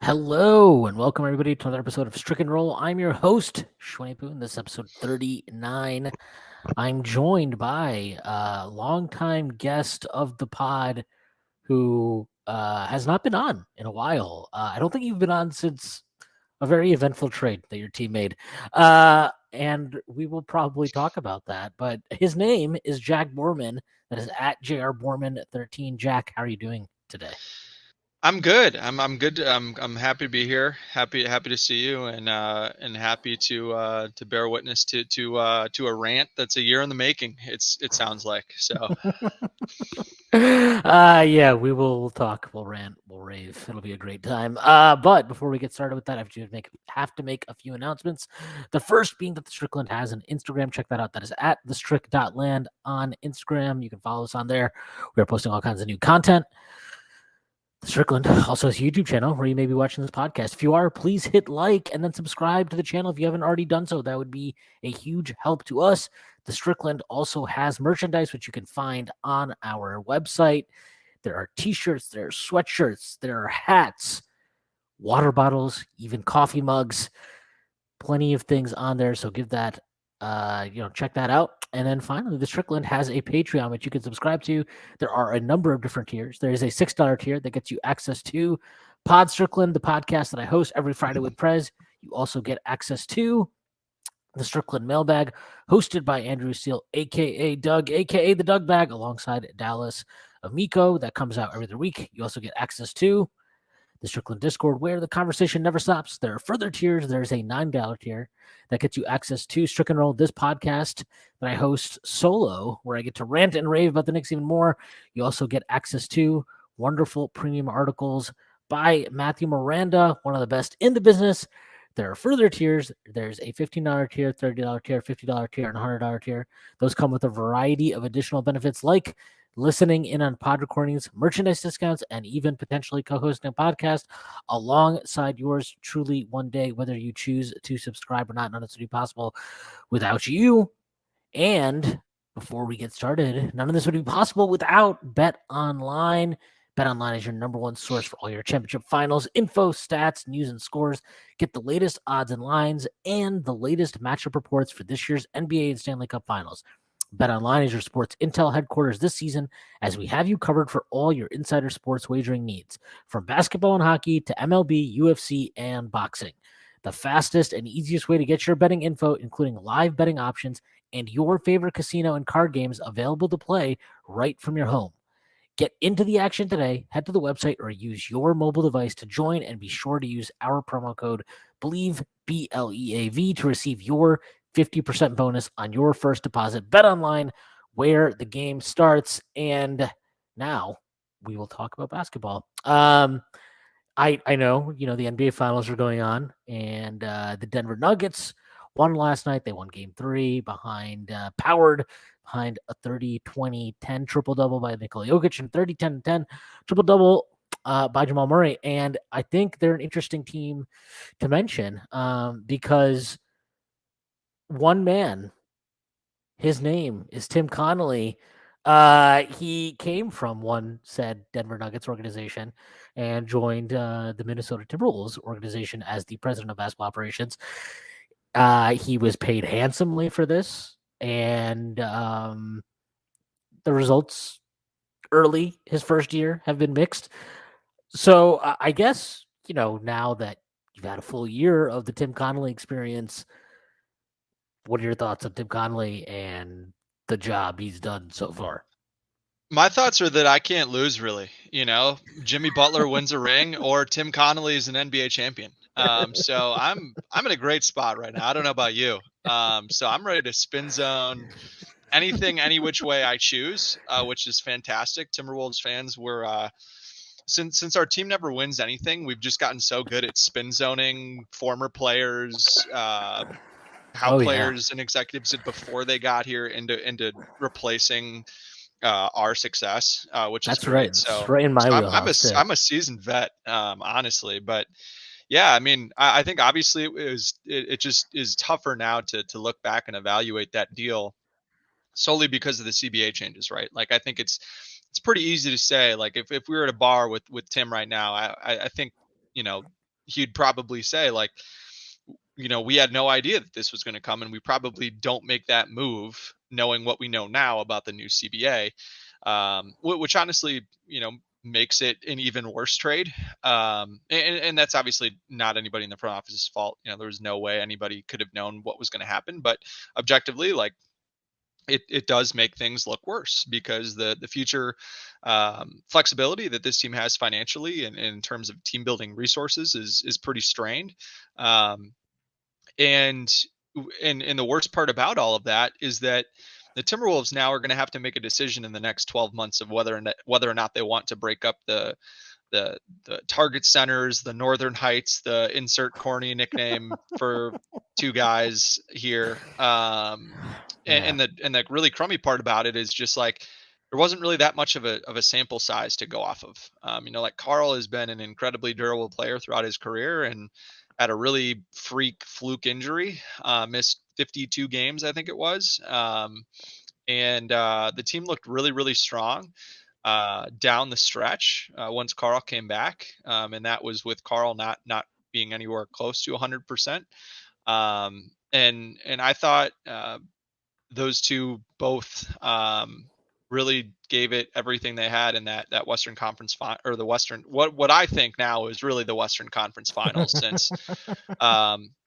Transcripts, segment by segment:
Hello and welcome everybody to another episode of Strick and Roll. I'm your host, Shwin. This is episode 39. I'm joined by a longtime guest of the pod who has not been on in a while. I don't think you've been on since a very eventful trade that your team made. And we will probably talk about that. But his name is Jack Borman. That is at JR Borman 13. Jack, how are you doing today? I'm good. I'm good. I'm happy to be here. Happy to see you, and happy to bear witness to a rant that's a year in the making. It sounds like so. Yeah, we'll talk, we'll rant, we'll rave. It'll be a great time. But before we get started with that, I have to make a few announcements. The first being that the Strickland has an Instagram. Check that out. That is at thestrick.land on Instagram. You can follow us on there. We are posting all kinds of new content. Strickland also has a YouTube channel where you may be watching this podcast. If you are, please hit like and then subscribe to the channel if you haven't already done so. That would be a huge help to us. The Strickland also has merchandise, which you can find on our website. There are t-shirts, there are sweatshirts, there are hats, water bottles, even coffee mugs, plenty of things on there. So give that, check that out. And then finally, the Strickland has a Patreon, which you can subscribe to. There are a number of different tiers. There is a $6 tier that gets you access to Pod Strickland, the podcast that I host every Friday with Prez. You also get access to the Strickland Mailbag, hosted by Andrew Steele, a.k.a. Doug, a.k.a. the Doug Bag, alongside Dallas Amico. That comes out every other week. You also get access to the Strickland Discord, where the conversation never stops. There are further tiers. There's a $9 tier that gets you access to Strick and Roll, this podcast that I host solo, where I get to rant and rave about the Knicks even more. You also get access to wonderful premium articles by Matthew Miranda, one of the best in the business. There are further tiers. There's a $15 tier, $30 tier, $50 tier, and $100 tier. Those come with a variety of additional benefits like listening in on pod recordings, merchandise discounts, and even potentially co-hosting a podcast alongside yours truly one day, whether you choose to subscribe or not. None of this would be possible without you. And before we get started, none of this would be possible without Bet Online. Bet Online is your number one source for all your championship finals info, stats, news, and scores. Get the latest odds and lines and the latest matchup reports for this year's NBA and Stanley Cup finals. BetOnline is your sports intel headquarters this season, as we have you covered for all your insider sports wagering needs, from basketball and hockey to MLB, UFC, and boxing. The fastest and easiest way to get your betting info, including live betting options and your favorite casino and card games available to play right from your home. Get into the action today. Head to the website or use your mobile device to join, and be sure to use our promo code BLEAV, BLEAV, to receive your 50% bonus on your first deposit. Bet Online, where the game starts. And now we will talk about basketball. I know, the NBA finals are going on, and the Denver Nuggets won last night. They won game 3 powered behind a 30-20-10 triple-double by Nikola Jokic and 30-10-10 triple-double by Jamal Murray. And I think they're an interesting team to mention because one man, his name is Tim Connelly. He came from one said Denver Nuggets organization and joined the Minnesota Timberwolves organization as the president of basketball operations. He was paid handsomely for this, and the results early his first year have been mixed. So I guess, now that you've had a full year of the Tim Connelly experience, what are your thoughts on Tim Connelly and the job he's done so far? My thoughts are that I can't lose, really. Jimmy Butler wins a ring, or Tim Connelly is an NBA champion. So I'm in a great spot right now. I don't know about you. So I'm ready to spin zone anything, any which way I choose, which is fantastic. Timberwolves fans were since our team never wins anything, we've just gotten so good at spin zoning former players, how Oh yeah, players and executives did before they got here into replacing our success, which is that's right. great. It's So, right in my I'm a wheelhouse too. I'm a seasoned vet, honestly, but yeah, I mean, I think obviously it just is tougher now to look back and evaluate that deal solely because of the CBA changes, right? Like I think it's pretty easy to say, like if we were at a bar with Tim right now, I think you know he'd probably say like, we had no idea that this was going to come, and we probably don't make that move knowing what we know now about the new CBA, which honestly, makes it an even worse trade. And that's obviously not anybody in the front office's fault. There was no way anybody could have known what was going to happen, but objectively, like, it does make things look worse because the future flexibility that this team has financially and in terms of team building resources is pretty strained. Um, and and the worst part about all of that is that the Timberwolves now are going to have to make a decision in the next 12 months of whether or not they want to break up the target centers, the Northern Heights, the insert corny nickname for two guys here. And the really crummy part about it is just like there wasn't really that much of a sample size to go off of. Like Carl has been an incredibly durable player throughout his career and had a really freak fluke injury, missed 52 games, I think it was. And the team looked really, really strong down the stretch once Carl came back, and that was with Carl not being anywhere close to 100%. And I thought those two both really gave it everything they had in that Western Conference or the Western what I think now is really the Western Conference Finals since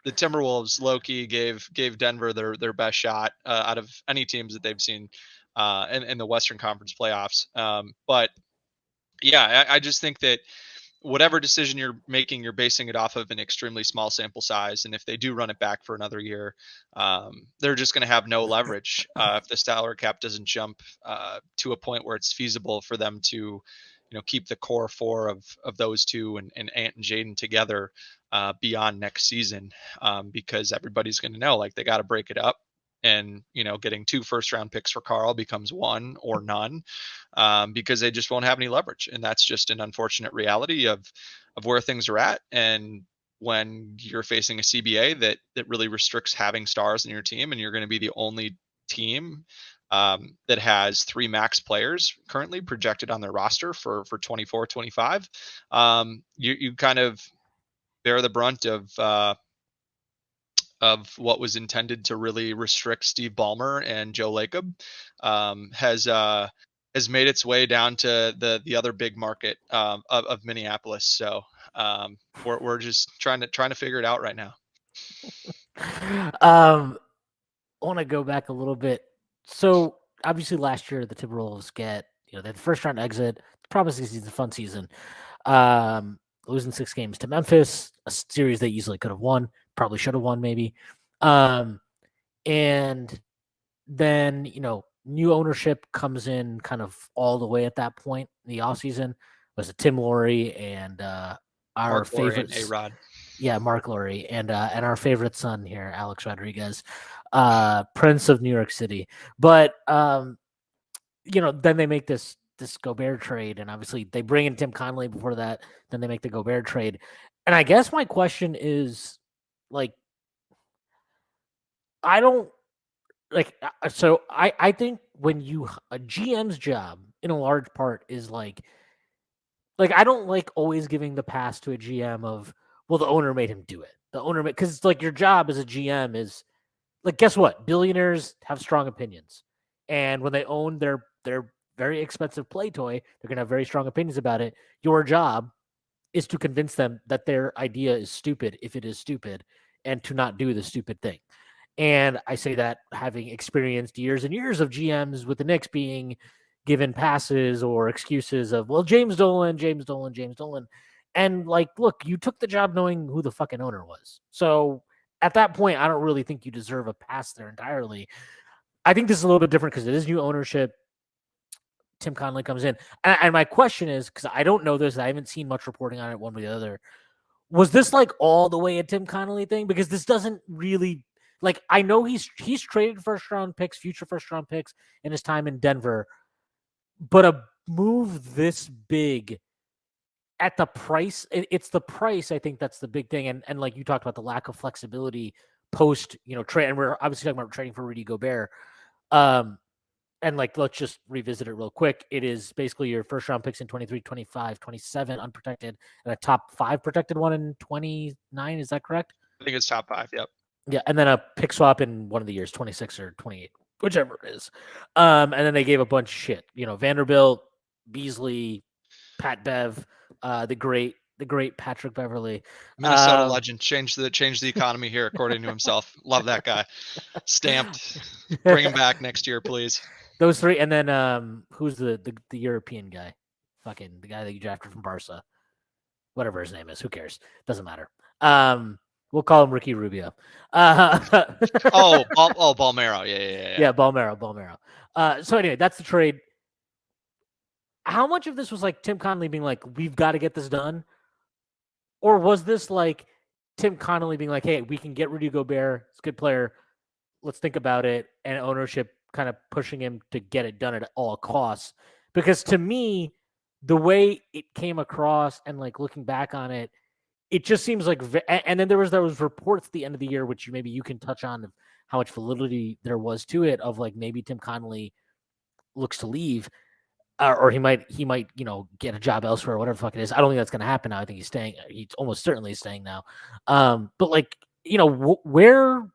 the Timberwolves low-key gave Denver their best shot out of any teams that they've seen in the Western Conference playoffs. But yeah, I just think that whatever decision you're making, you're basing it off of an extremely small sample size. And if they do run it back for another year, they're just going to have no leverage if the salary cap doesn't jump to a point where it's feasible for them to, keep the core four of those two and Ant and Jaden together beyond next season, because everybody's going to know like they got to break it up. And getting 2 first-round picks for Carl becomes 1 or none, because they just won't have any leverage, and that's just an unfortunate reality of where things are at. And when you're facing a CBA that really restricts having stars in your team, and you're going to be the only team that has 3 max players currently projected on their roster for 24-25, you kind of bear the brunt of what was intended to really restrict Steve Ballmer and Joe Lacob, has made its way down to the other big market of Minneapolis. So we're just trying to figure it out right now. I want to go back a little bit. So obviously last year the Timberwolves they had the first round exit. The promising season, a fun season. Losing 6 games to Memphis, a series they easily could have won, probably should have won maybe. And then, new ownership comes in kind of all the way at that point in the offseason. Was it Tim Laurie and our Mark favorite A-Rod. Yeah, Mark Laurie and our favorite son here, Alex Rodriguez, Prince of New York City. But then they make this Gobert trade, and obviously they bring in Tim Connelly before that. Then they make the Gobert trade, and I guess my question is, like, I don't like. So I think when a GM's job in a large part is like I don't like always giving the pass to a GM of, well, the owner made him do it. The owner made, because like your job as a GM is like, guess what? Billionaires have strong opinions, and when they own their very expensive play toy, they're going to have very strong opinions about it. Your job is to convince them that their idea is stupid if it is stupid, and to not do the stupid thing. And I say that having experienced years and years of GMs with the Knicks being given passes or excuses of, well, James Dolan. And like, look, you took the job knowing who the fucking owner was. So at that point, I don't really think you deserve a pass there entirely. I think this is a little bit different because it is new ownership. Tim Connelly comes in. And my question is, because I don't know this, I haven't seen much reporting on it one way or the other. Was this like all the way a Tim Connelly thing? Because this doesn't really, like, I know he's traded future first round picks in his time in Denver, but a move this big at the price, it's the price, I think that's the big thing. And like you talked about the lack of flexibility post, trade, and we're obviously talking about trading for Rudy Gobert. and like let's just revisit it real quick. It is basically your first round picks in 23, 25, 27 unprotected, and a top 5 protected one in 29. Is that correct? I think it's top 5. Yep. Yeah, and then a pick swap in one of the years, 26 or 28, whichever it is. And then they gave a bunch of shit. Vanderbilt, Beasley, Pat Bev, the great Patrick Beverly. Minnesota legend changed the economy here, according to himself. Love that guy. Stamped. Bring him back next year, please. Those 3, and then who's the European guy? Fucking the guy that you drafted from Barca. Whatever his name is, who cares? Doesn't matter. We'll call him Ricky Rubio. Balmero. Yeah, Balmero. So anyway, that's the trade. How much of this was like Tim Connelly being like, we've got to get this done? Or was this like Tim Connelly being like, hey, we can get Rudy Gobert. It's a good player. Let's think about it. And ownership kind of pushing him to get it done at all costs. Because to me, the way it came across and like looking back on it, it just seems like, and then there was reports at the end of the year, which maybe you can touch on of how much validity there was to it, of like maybe Tim Connelly looks to leave, or he might get a job elsewhere, or whatever the fuck it is. I don't think that's going to happen now. I think he's staying. He's almost certainly staying now. But like where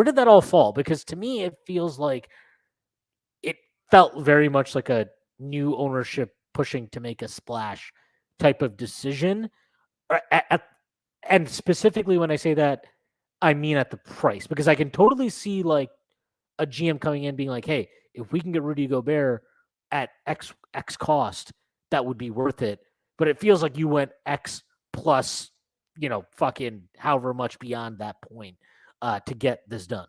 did that all fall? Because to me, it feels like it felt very much like a new ownership pushing to make a splash type of decision. And specifically when I say that, I mean at the price, because I can totally see like a GM coming in being like, hey, if we can get Rudy Gobert at X cost, that would be worth it. But it feels like you went X plus, fucking however much beyond that point to get this done.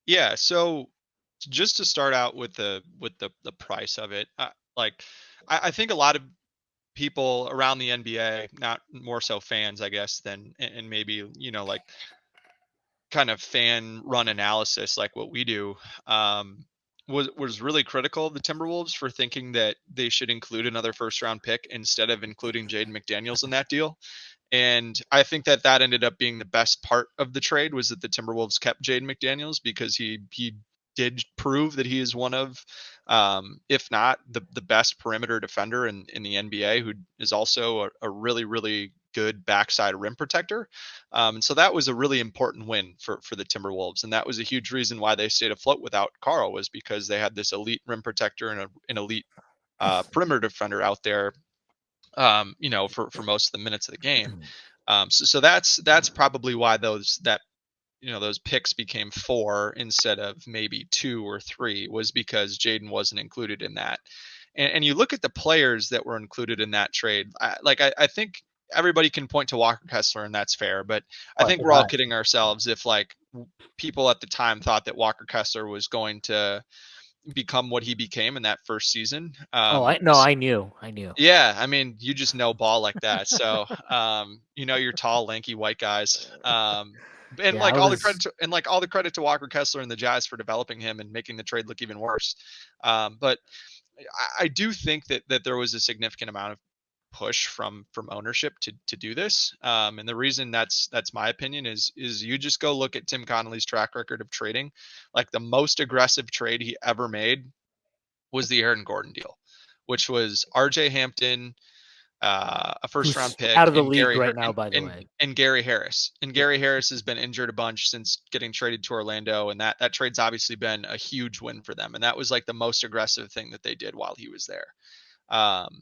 Yeah. So just to start out with the price of it, I think a lot of people around the NBA, not more so fans, I guess, than and maybe like kind of fan run analysis like what we do, was really critical of the Timberwolves for thinking that they should include another first round pick instead of including Jaden McDaniels in that deal. And I think that ended up being the best part of the trade, was that the Timberwolves kept Jaden McDaniels, because he did prove that he is one of, if not the best perimeter defender in the NBA, who is also a really, really good backside rim protector. And so that was a really important win for the Timberwolves. And that was a huge reason why they stayed afloat without Karl, was because they had this elite rim protector and an elite perimeter defender out there, for most of the minutes of the game. So that's probably why those picks became 4 instead of maybe 2 or 3, was because Jaden wasn't included in that. And you look at the players that were included in that trade. I think everybody can point to Walker Kessler, and that's fair. But I think we're all kidding ourselves if like people at the time thought that Walker Kessler was going to become what he became in that first season. I knew. Yeah, I mean, you just know ball like that. So, you're tall, lanky white guys. And Yeah, all the credit to Walker Kessler and the Jazz for developing him and making the trade look even worse. But I do think that there was a significant amount of push from ownership to do this. And the reason that's my opinion is you just go look at Tim Connelly's track record of trading. Like, the most aggressive trade he ever made was the Aaron Gordon deal, which was RJ Hampton, a first round pick, out of the and league right now, by the way, and Gary Harris. And Gary Harris has been injured a bunch since getting traded to Orlando, and that trade's obviously been a huge win for them. And that was like the most aggressive thing that they did while he was there.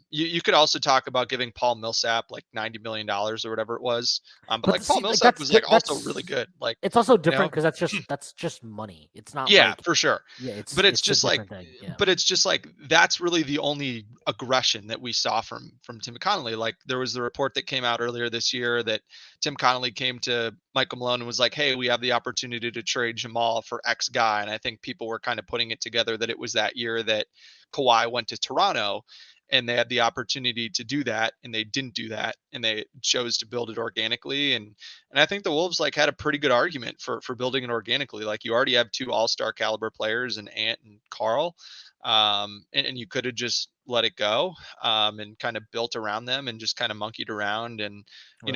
You could also talk about giving Paul Millsap like $90 million or whatever it was. But like, Paul Millsap was like also really good. Like, it's also different because that's just money. It's not. Yeah, like, for sure. Yeah, it's just like, but it's just like, that's really the only aggression that we saw from Tim Connelly. Like, there was the report that came out earlier this year that Tim Connelly came to Michael Malone and was like, hey, we have the opportunity to trade Jamal for X guy. And I think people were kind of putting it together that it was that year that Kawhi went to Toronto, and they had the opportunity to do that, and they didn't do that, and they chose to build it organically. And I think the Wolves like had a pretty good argument for building it organically. Like, you already have 2 all-star caliber players in Ant and Karl, and you could have just let it go, and kind of built around them and just kind of monkeyed around and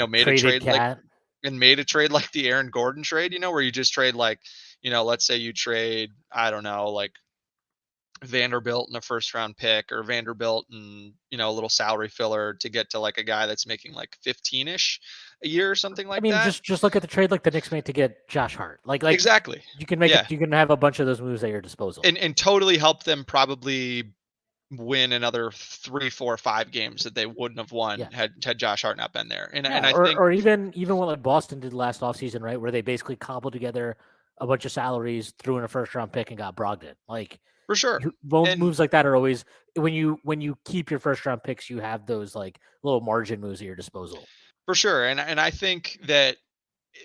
made a trade like the Aaron Gordon trade, where you just trade like, let's say you trade, I don't know, like Vanderbilt and a first round pick, or Vanderbilt and, a little salary filler to get to like a guy that's making like 15-ish a year or something I like mean, that. just look at the trade like the Knicks made to get Josh Hart. Like Exactly. you can make Yeah. it. You can have a bunch of those moves at your disposal. And totally help them probably win another 3, 4, 5 games that they wouldn't have won Yeah. had Josh Hart not been there. And Yeah, I think or even what like Boston did last offseason, right? Where they basically cobbled together a bunch of salaries, threw in a first round pick, and got Brogdon. Like for sure. And moves like that are always when you keep your first round picks, you have those like little margin moves at your disposal. for sure. And I think that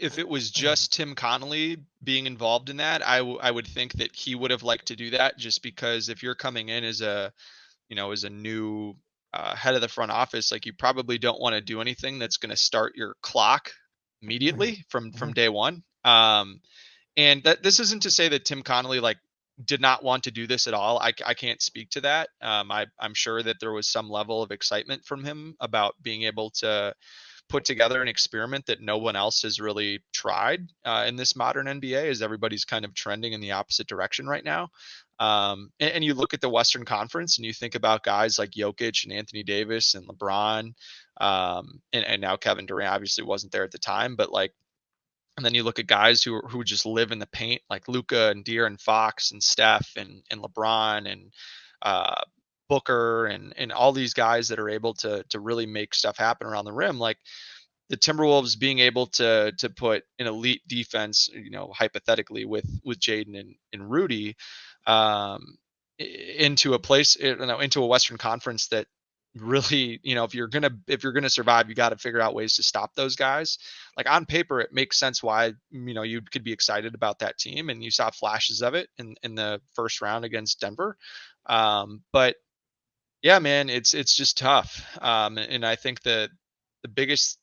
if it was just Tim Connelly being involved in that, I would think that he would have liked to do that, just because if you're coming in as a new head of the front office, like you probably don't want to do anything that's going to start your clock immediately from day one. And that this isn't to say that Tim Connelly like did not want to do this at all. I can't speak to that. I'm sure that there was some level of excitement from him about being able to put together an experiment that no one else has really tried in this modern NBA, as everybody's kind of trending in the opposite direction right now. And you look at the Western Conference and you think about guys like Jokic and Anthony Davis and LeBron, and now Kevin Durant obviously wasn't there at the time, but like, and then you look at guys who just live in the paint, like Luka and De'Aaron Fox and Steph and LeBron and uh, Booker and all these guys that are able to really make stuff happen around the rim. Like the Timberwolves being able to put an elite defense, hypothetically with Jaden and Rudy, um, into a place, into a Western Conference that really, if you're gonna survive, you got to figure out ways to stop those guys. Like on paper, it makes sense why you could be excited about that team, and you saw flashes of it in the first round against Denver. But yeah, man, it's just tough. And I think that the biggest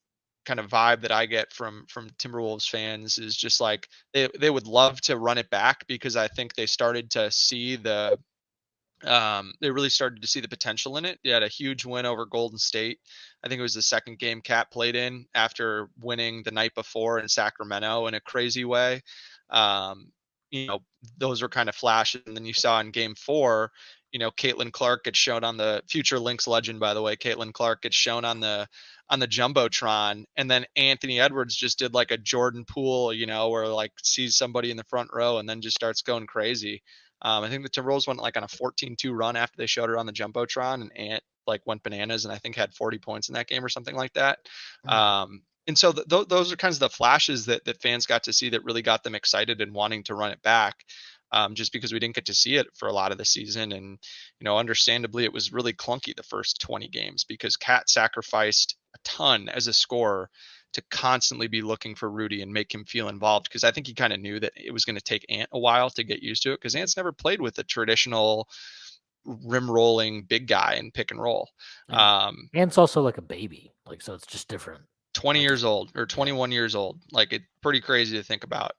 kind of vibe that I get from Timberwolves fans is just like they would love to run it back, because I think they really started to see the potential in it. They had a huge win over Golden State. I think it was the second game Cat played in after winning the night before in Sacramento in a crazy way. Um, you know, those were kind of flashes. And then you saw in game 4, Caitlin Clark gets shown on the future Lynx legend, by the way. Caitlin Clark gets shown on the Jumbotron, and then Anthony Edwards just did like a Jordan Poole, where like sees somebody in the front row and then just starts going crazy. I think the Timberwolves went like on a 14-2 run after they showed her on the Jumbotron, and Ant like went bananas and I think had 40 points in that game or something like that. And so those are kinds of the flashes that fans got to see that really got them excited and wanting to run it back. Just because we didn't get to see it for a lot of the season. And, understandably, it was really clunky the first 20 games because Cat sacrificed a ton as a scorer to constantly be looking for Rudy and make him feel involved, because I think he kind of knew that it was going to take Ant a while to get used to it, because Ant's never played with a traditional rim rolling big guy in pick and roll. Ant's also like a baby, like so it's just different. 20 years old or 21 years old. Like it's pretty crazy to think about.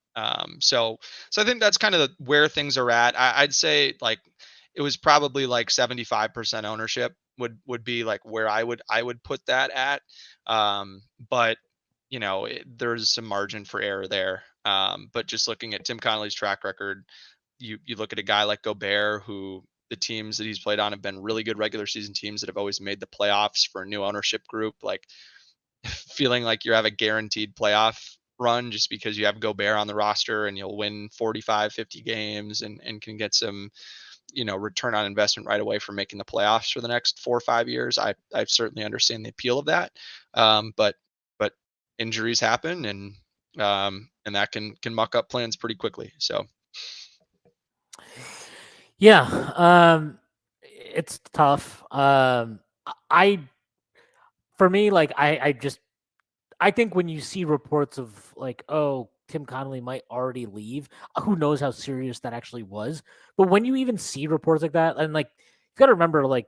So I think that's kind of where things are at. I'd say like it was probably like 75% ownership would be like where I would put that at. But there's some margin for error there. But just looking at Tim Connelly's track record, you look at a guy like Gobert, who the teams that he's played on have been really good regular season teams that have always made the playoffs for a new ownership group. Like feeling like you have a guaranteed playoff run just because you have Gobert on the roster and you'll win 45, 50 games and can get some, return on investment right away for making the playoffs for the next 4 or 5 years. I certainly understand the appeal of that. But injuries happen and that can muck up plans pretty quickly. So. Yeah. It's tough. For me, like I think when you see reports of like, oh, Tim Connelly might already leave, who knows how serious that actually was. But when you even see reports like that, and like you got to remember, like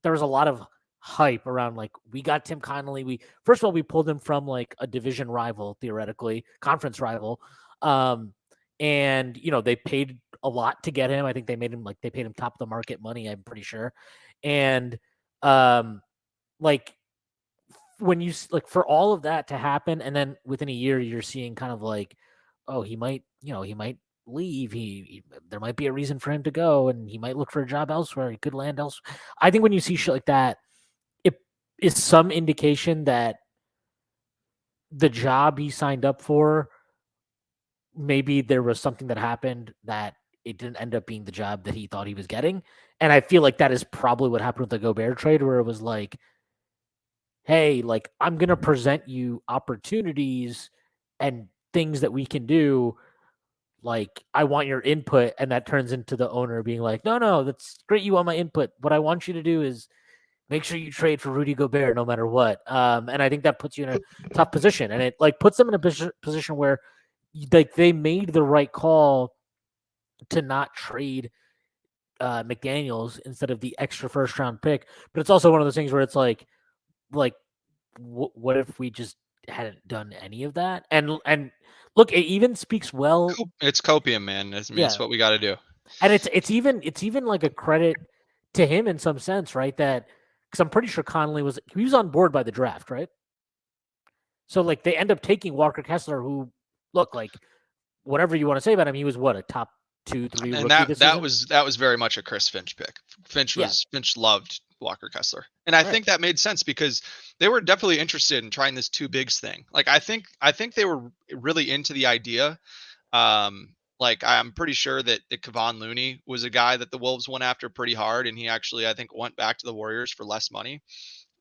there was a lot of hype around like we got Tim Connelly. We first of all we pulled him from like a division rival, theoretically conference rival, and they paid a lot to get him. I think they paid him top of the market money. I'm pretty sure, and like when you like for all of that to happen, and then within a year you're seeing kind of like, oh, he might leave. There might be a reason for him to go, and he might look for a job elsewhere. He could land elsewhere. I think when you see shit like that, it is some indication that the job he signed up for, maybe there was something that happened that it didn't end up being the job that he thought he was getting. And I feel like that is probably what happened with the Gobert trade, where it was like, hey, like, I'm going to present you opportunities and things that we can do. Like, I want your input. And that turns into the owner being like, no, that's great. You want my input. What I want you to do is make sure you trade for Rudy Gobert no matter what. And I think that puts you in a tough position. And it like puts them in a position where like they made the right call to not trade McDaniels instead of the extra first round pick. But it's also one of those things where it's like what if we just hadn't done any of that? And look, it even speaks well. It's copium, man. It's what we got to do. And it's even like a credit to him in some sense, right? That because I'm pretty sure Connelly was on board by the draft, right? So like they end up taking Walker Kessler, who look like whatever you want to say about him, he was what, a top 2-3 and rookie that was very much a Chris Finch pick. Finch loved Walker Kessler, and I think that made sense because they were definitely interested in trying this two bigs thing. Like I think they were really into the idea. Like I'm pretty sure that Kevon Looney was a guy that the Wolves went after pretty hard, and he actually I think went back to the Warriors for less money.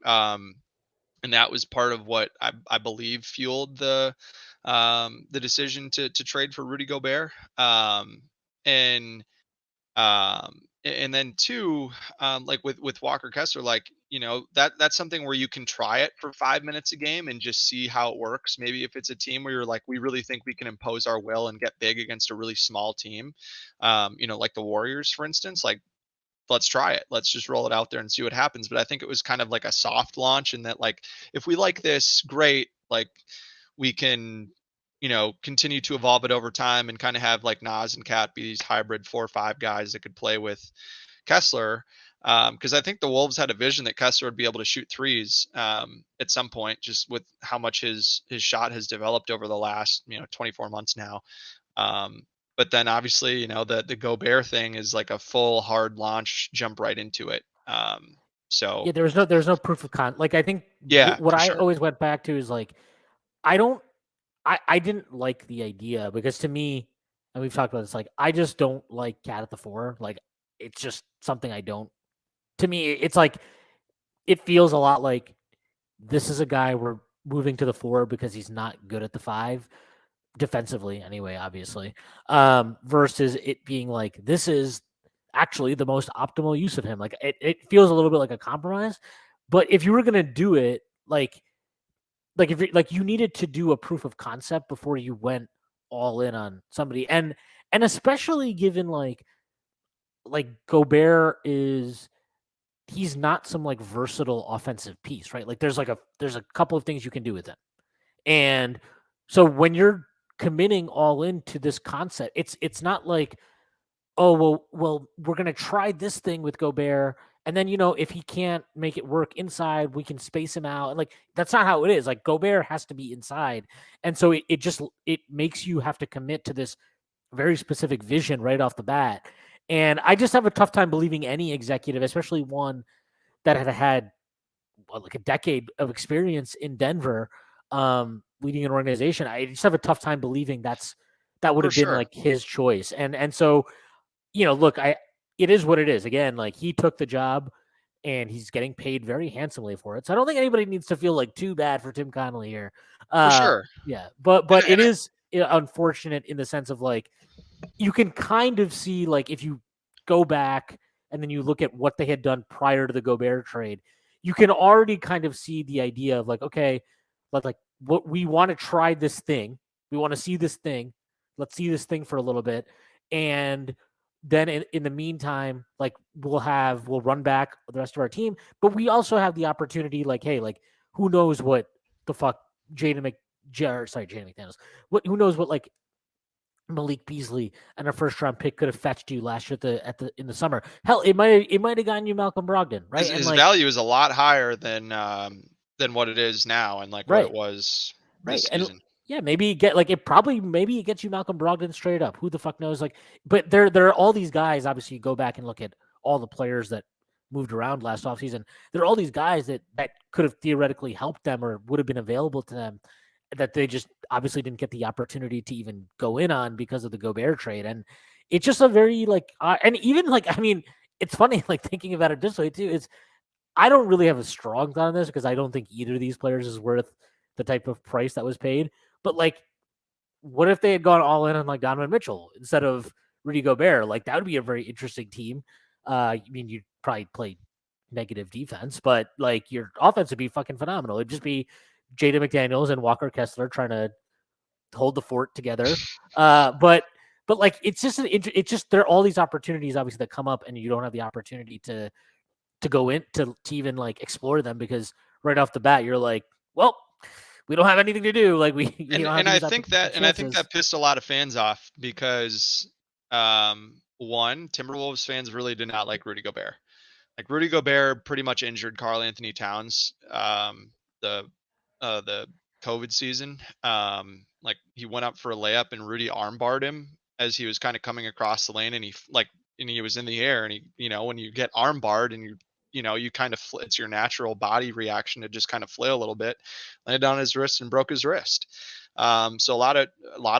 And that was part of what I believe fueled the decision to trade for Rudy Gobert. And then two, like with Walker Kessler, like, you know, that's something where you can try it for 5 minutes a game and just see how it works. Maybe if it's a team where you're like, we really think we can impose our will and get big against a really small team, you know, like the Warriors, for instance, like, let's try it. Let's just roll it out there and see what happens. But I think it was kind of like a soft launch, and that like, if we like this, great. Like we can, you know, continue to evolve it over time and kind of have like Naz and Cat be these hybrid 4 or 5 guys that could play with Kessler. Because I think the Wolves had a vision that Kessler would be able to shoot threes at some point, just with how much his shot has developed over the last, you know, 24 months now. But then obviously, you know, the Gobert thing is like a full hard launch, jump right into it. So yeah, there's no proof of like I think what I always went back to is like I didn't like the idea because to me, and we've talked about this, like I just don't like Cat at the 4. Like it's just something I don't. To me, it's like it feels a lot like this is a guy we're moving to the 4 because he's not good at the 5. Defensively anyway, obviously, versus it being like this is actually the most optimal use of him. Like it feels a little bit like a compromise. But if you were gonna do it, like if you needed to do a proof of concept before you went all in on somebody, and especially given like Gobert he's not some like versatile offensive piece, right? Like there's a couple of things you can do with him, and so when you're committing all into this concept, it's not like, oh well we're gonna try this thing with Gobert, and then, you know, if he can't make it work inside, we can space him out. And like that's not how it is. Like Gobert has to be inside, and so it makes you have to commit to this very specific vision right off the bat. And I just have a tough time believing any executive, especially one that had like a decade of experience in Denver, leading an organization. I just have a tough time believing that would have been like his choice. And so, you know, look, it is what it is. Again, like he took the job and he's getting paid very handsomely for it. So I don't think anybody needs to feel like too bad for Tim Connelly here. For sure. Yeah. But it is unfortunate in the sense of like, you can kind of see like if you go back and then you look at what they had done prior to the Gobert trade, you can already kind of see the idea of like, okay, like what we want to try this thing. We want to see this thing. Let's see this thing for a little bit. And then in the meantime, like we'll run back the rest of our team, but we also have the opportunity, like, hey, like who knows what the fuck Jaden McDaniels, who knows what like Malik Beasley and a first round pick could have fetched you last year in the summer. Hell, it might have gotten you Malcolm Brogdon, right? His value is a lot higher than what it is now, and like what it was this season. Yeah, maybe maybe it gets you Malcolm Brogdon straight up. Who the fuck knows? Like, but there are all these guys. Obviously, you go back and look at all the players that moved around last offseason. There are all these guys that could have theoretically helped them or would have been available to them that they just obviously didn't get the opportunity to even go in on because of the Gobert trade. And it's just a very and even I mean, it's funny like thinking about it this way too. Is I don't really have a strong thought on this because I don't think either of these players is worth the type of price that was paid. But what if they had gone all in on Donovan Mitchell instead of Rudy Gobert? Like that would be a very interesting team. I mean, you'd probably play negative defense, but your offense would be fucking phenomenal. It'd just be Jaden McDaniels and Walker Kessler trying to hold the fort together. But it's just it's just there are all these opportunities obviously that come up, and you don't have the opportunity to go in to even explore them because right off the bat you're like, well, we don't have anything to do. Like we don't have And I these think that chances. pissed a lot of fans off because one, Timberwolves fans really did not like Rudy Gobert. Like Rudy Gobert pretty much injured Karl Anthony Towns the the COVID season. Like he went up for a layup and Rudy armbarred him as he was kind of coming across the lane, and he was in the air, and when you get armbarred and you kind of it's your natural body reaction to just kind of flail a little bit, landed on his wrist and broke his wrist. So a lot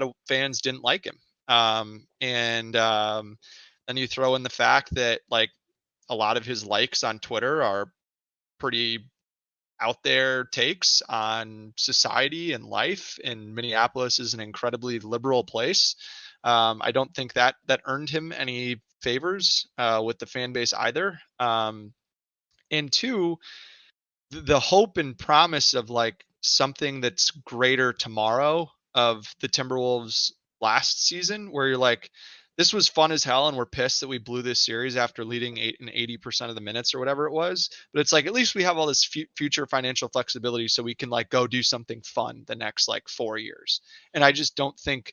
of fans didn't like him. And then you throw in the fact that a lot of his likes on Twitter are pretty out there takes on society and life, and Minneapolis is an incredibly liberal place. I don't think that earned him any favors with the fan base either. And two, the hope and promise of something that's greater tomorrow of the Timberwolves last season, where you're like, this was fun as hell, and we're pissed that we blew this series after leading 80% of the minutes or whatever it was. But it's at least we have all this future financial flexibility, so we can go do something fun the next 4 years. And I just don't think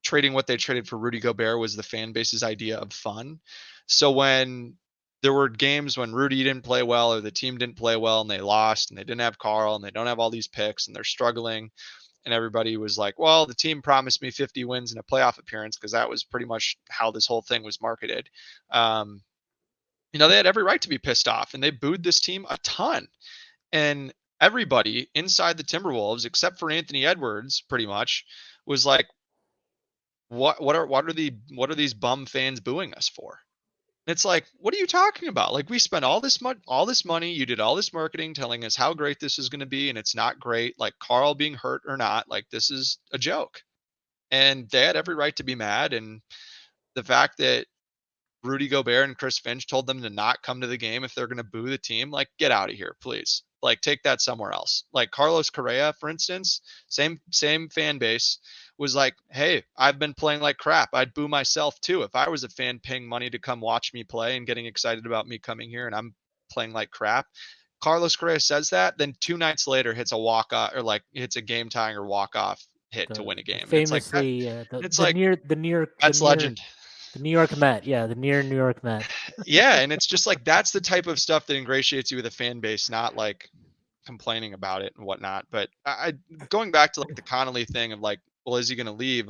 trading what they traded for Rudy Gobert was the fan base's idea of fun. So when there were games when Rudy didn't play well or the team didn't play well and they lost and they didn't have Karl and they don't have all these picks and they're struggling, and everybody was like, well, the team promised me 50 wins and a playoff appearance, because that was pretty much how this whole thing was marketed. They had every right to be pissed off, and they booed this team a ton. And everybody inside the Timberwolves, except for Anthony Edwards, pretty much was like, what are these bum fans booing us for? It's like, what are you talking about? We spent all this money, you did all this marketing telling us how great this is going to be, and it's not great. Karl being hurt or not, this is a joke. And they had every right to be mad. And the fact that Rudy Gobert and Chris Finch told them to not come to the game if they're going to boo the team, get out of here, please. Take that somewhere else. Carlos Correa, for instance, same fan base, was like, hey, I've been playing like crap. I'd boo myself too if I was a fan paying money to come watch me play and getting excited about me coming here and I'm playing like crap. Carlos Correa says that, then 2 nights later hits a walk off or hits a game tying or walk off hit to win a game. And it's like that, Famously, it's the that's legend. The New York Met, yeah, the near New York Met. Yeah, and it's just that's the type of stuff that ingratiates you with a fan base, not complaining about it and whatnot. But I going back to the Connelly thing of well, is he going to leave?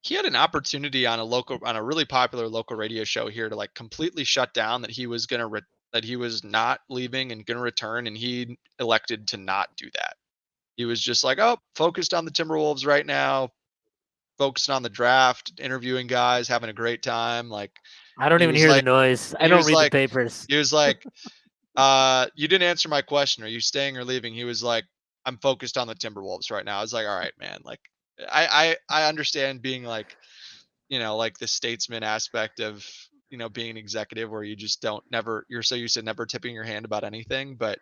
He had an opportunity on a really popular local radio show here to completely shut down that he was going to that he was not leaving and going to return, and he elected to not do that. He was just oh, focused on the Timberwolves right now, focusing on the draft, interviewing guys, having a great time. I don't he even was hear the noise. I he don't was read the papers. he was you didn't answer my question. Are you staying or leaving? He was like, I'm focused on the Timberwolves right now. I was like, all right, man. I understand being the statesman aspect of, being an executive where you just you're so used to never tipping your hand about anything. But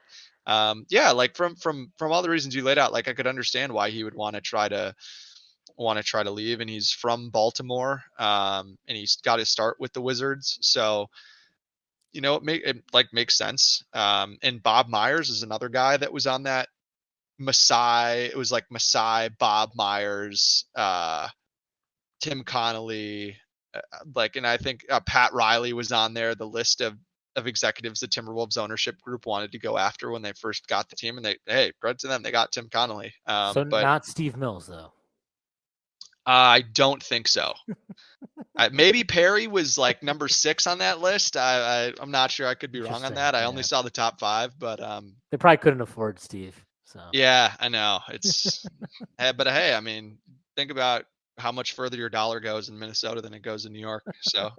yeah, from all the reasons you laid out, I could understand why he would want to try to leave. And he's from Baltimore, and he's got to start with the Wizards. So, it makes sense. And Bob Myers is another guy that was on that Masai. It was Masai, Bob Myers, Tim Connelly, and I think Pat Riley was on there. The list of of executives the Timberwolves ownership group wanted to go after when they first got the team, and hey, credit to them, they got Tim Connelly. So But not Steve Mills though. I don't think so. Maybe Perry was like number 6 on that list. I'm not sure. I could be wrong on that. I only saw the top 5, but they probably couldn't afford Steve. So yeah, I know it's. But hey, I mean, think about how much further your dollar goes in Minnesota than it goes in New York. So